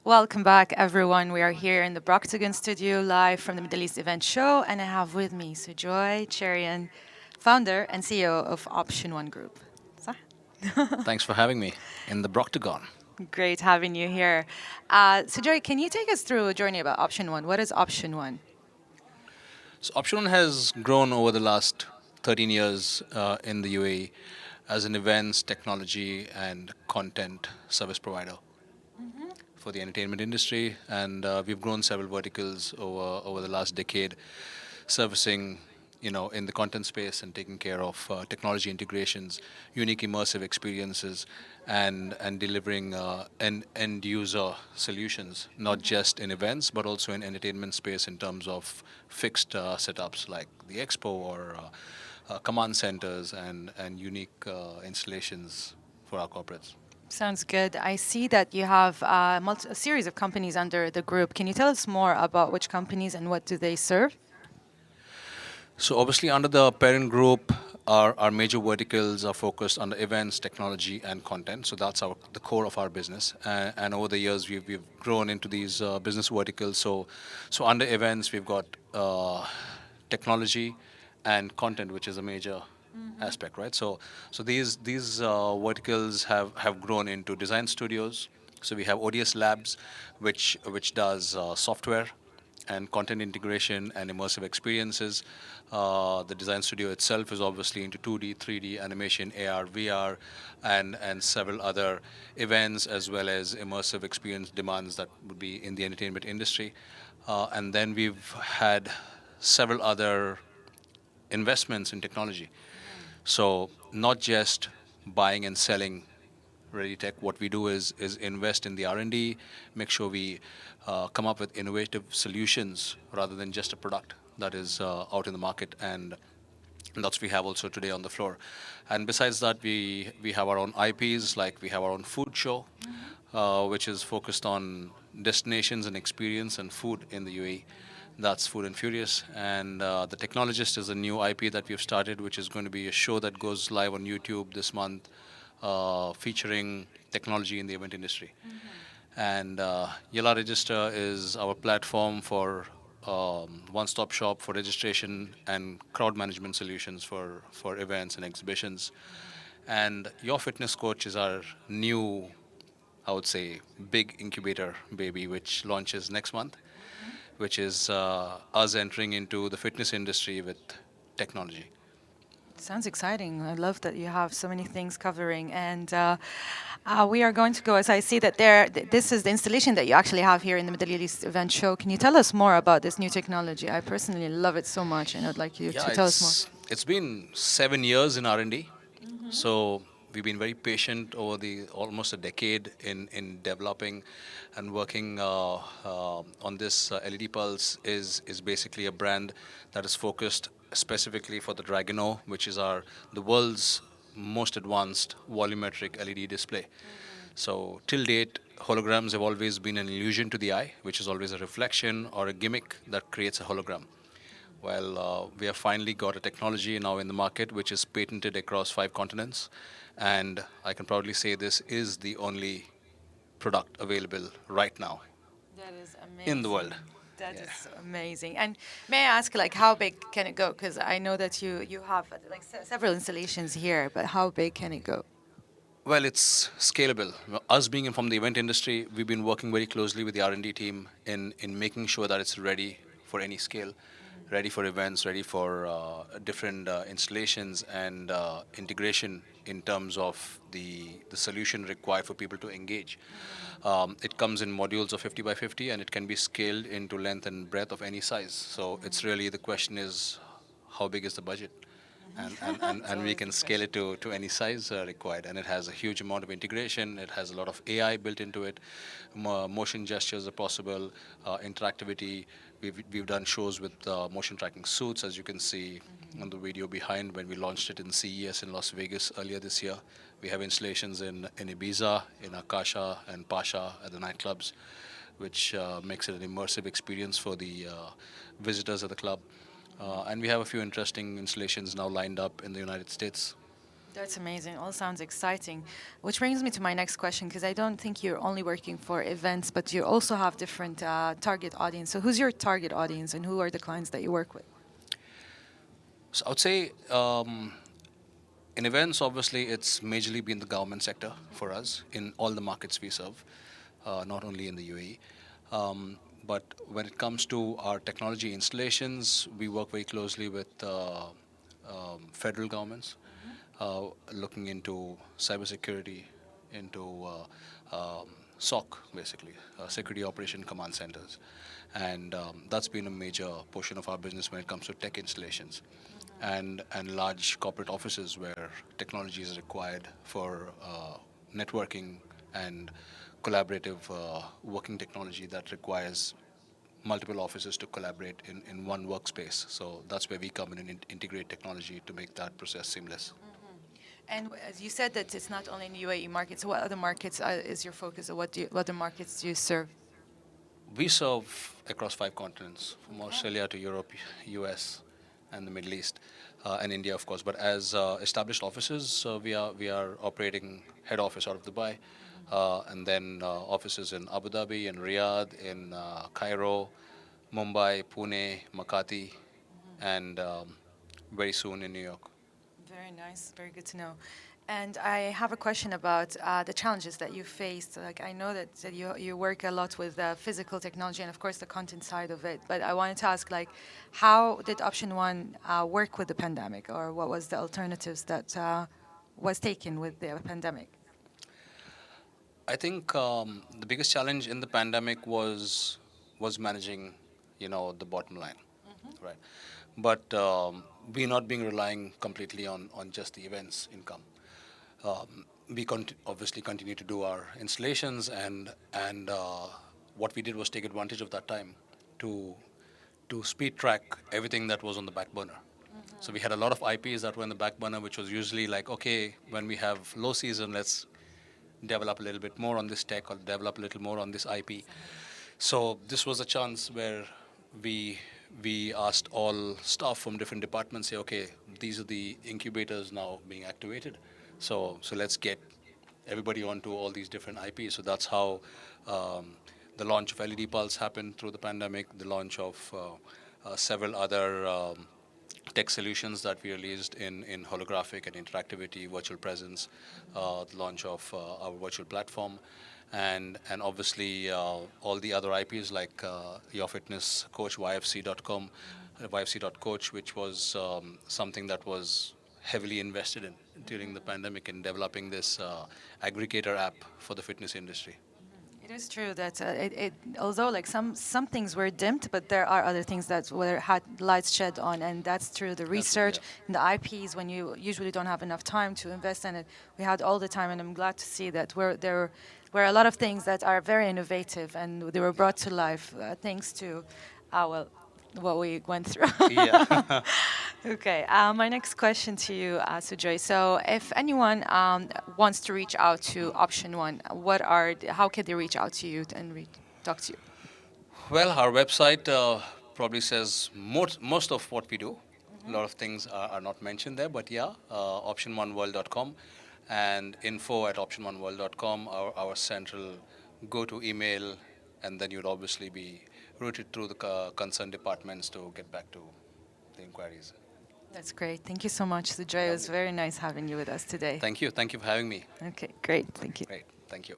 Welcome back, everyone. We are here in the Broctagon studio, live from the Middle East Event Show, and I have with me Sujoy Cherian, founder and CEO of Option One Group. صح؟ Thanks for having me in the Broctagon. Great having you here. Sujoy, can you take us through a journey about Option One? What is Option One? So, Option has grown over the last 13 years in the UAE as an events, technology, and content service provider for the entertainment industry. And we've grown several verticals over the last decade, servicing in the content space and taking care of technology integrations, unique immersive experiences, and delivering end user solutions, not just in events but also in entertainment space in terms of fixed setups like the expo or command centers and unique installations for our corporates. Sounds good. I see that you have a series of companies under the group. Can you tell us more about which companies and what do they serve? So obviously, under the parent group, our major verticals are focused on the events, technology, and content. So that's the core of our business. And over the years, we've grown into these business verticals. So under events, we've got technology and content, which is a major aspect, right? So these verticals have grown into design studios. So we have ODS Labs, which does software and content integration and immersive experiences. The design studio itself is obviously into 2D, 3D animation, AR, VR, and several other events as well as immersive experience demands that would be in the entertainment industry. And then we've had several other investments in technology. So not just buying and selling ready tech. What we do is invest in the R&D, make sure we come up with innovative solutions rather than just a product that is out in the market, and that's what we have also today on the floor. And besides that, we have our own IPs, like we have our own food show, which is focused on destinations and experience and food in the UAE. That's Food and Furious. And The Technologist is a new IP that we've started, which is going to be a show that goes live on YouTube this month, featuring technology in the event industry. And Yella Register is our platform for one-stop shop for registration and crowd management solutions for events and exhibitions. And Your Fitness Coach is our new, I would say, big incubator baby, which launches next month, which is us entering into the fitness industry with technology. Sounds exciting. I love that you have so many things covering. And we are going to go, as I see that this is the installation that you actually have here in the Middle East Event Show. Can you tell us more about this new technology? I personally love it so much, and I'd like you Yeah, to tell us more. it's been 7 years in R&D. So we've been very patient over the almost a decade in developing and working on this. LED Pulse is basically a brand that is focused specifically for the Dragono, which is the world's most advanced volumetric LED display. So till date, holograms have always been an illusion to the eye, which is always a reflection or a gimmick that creates a hologram. Well, we have finally got a technology now in the market which is patented across 5 continents, and I can proudly say this is the only product available right now That is in the amazing. world. That Yeah. is amazing. And may I ask, like, how big can it go? Because I know that you have like several installations here, but how big can it go? Well, it's scalable. Well, us being from the event industry, we've been working very closely with the R&D team in making sure that it's ready for any scale, ready for events, ready for different installations and integration in terms of the solution required for people to engage. It comes in modules of 50 by 50, and it can be scaled into length and breadth of any size. So it's really the question is, how big is the budget? It's And we always can the scale question. it to any size required. And it has a huge amount of integration. It has a lot of AI built into it. Motion gestures are possible, interactivity. We've done shows with motion tracking suits, as you can see on the video behind when we launched it in CES in Las Vegas earlier this year. We have installations in Ibiza, in Akasha, and Pasha at the nightclubs, which makes it an immersive experience for the visitors of the club. And we have a few interesting installations now lined up in the United States. That's amazing. All sounds exciting. Which brings me to my next question, because I don't think you're only working for events, but you also have different target audience. So who's your target audience, and who are the clients that you work with? So I would say in events, obviously, it's majorly been the government sector for us in all the markets we serve, not only in the UAE. But when it comes to our technology installations, we work very closely with federal governments, looking into cybersecurity, into SOC, basically, Security Operation Command Centers. And that's been a major portion of our business when it comes to tech installations and large corporate offices where technology is required for networking and collaborative working technology that requires multiple offices to collaborate in one workspace. So that's where we come in and integrate technology to make that process seamless. And as you said that it's not only in the UAE markets, what other markets is your focus, or what other markets do you serve? We serve across 5 continents, from Okay. Australia to Europe, US, and the Middle East, and India, of course. But as established offices, we are operating head office out of Dubai, and then offices in Abu Dhabi, in Riyadh, in Cairo, Mumbai, Pune, Makati, and very soon in New York. Very nice. Very good to know. And I have a question about the challenges that you faced. Like I know that you work a lot with physical technology and of course the content side of it. But I wanted to ask, like, how did Option One work with the pandemic, or what was the alternatives that was taken with the pandemic? I think the biggest challenge in the pandemic was managing, the bottom line, right? But we not being relying completely on just the events income. We obviously continue to do our installations, and what we did was take advantage of that time to speed track everything that was on the back burner. So we had a lot of IPs that were in the back burner, which was usually like, okay, when we have low season, let's develop a little bit more on this tech or develop a little more on this IP. So this was a chance where we we asked all staff from different departments, say, okay, these are the incubators now being activated. So let's get everybody onto all these different IPs. So that's how the launch of LED Pulse happened through the pandemic, the launch of several other tech solutions that we released in holographic and interactivity, virtual presence, the launch of our virtual platform, and obviously all the other IPs like Your Fitness Coach, YFC.com, YFC.coach, which was something that was heavily invested in during the pandemic in developing this aggregator app for the fitness industry. It is true that although like some things were dimmed, but there are other things that were had lights shed on, and that's true. The Absolutely, research and the IPs, when you usually don't have enough time to invest in it, we had all the time, and I'm glad to see that there were a lot of things that are very innovative, and they were brought to life thanks to, well, what we went through. yeah. Yeah. Okay, my next question to you, Sujoy. So, if anyone wants to reach out to Option One, how can they reach out to you and talk to you? Well, our website probably says most of what we do. A lot of things are not mentioned there, but yeah, optiononeworld.com and info at optiononeworld.com, our central go-to email, and then you'd obviously be routed through the concerned departments to get back to the inquiries. That's great. Thank you so much, Sujoy. It was Lovely. very nice having you with us today. Thank you. Thank you for having me. Okay, great. Thank you. Great. Thank you.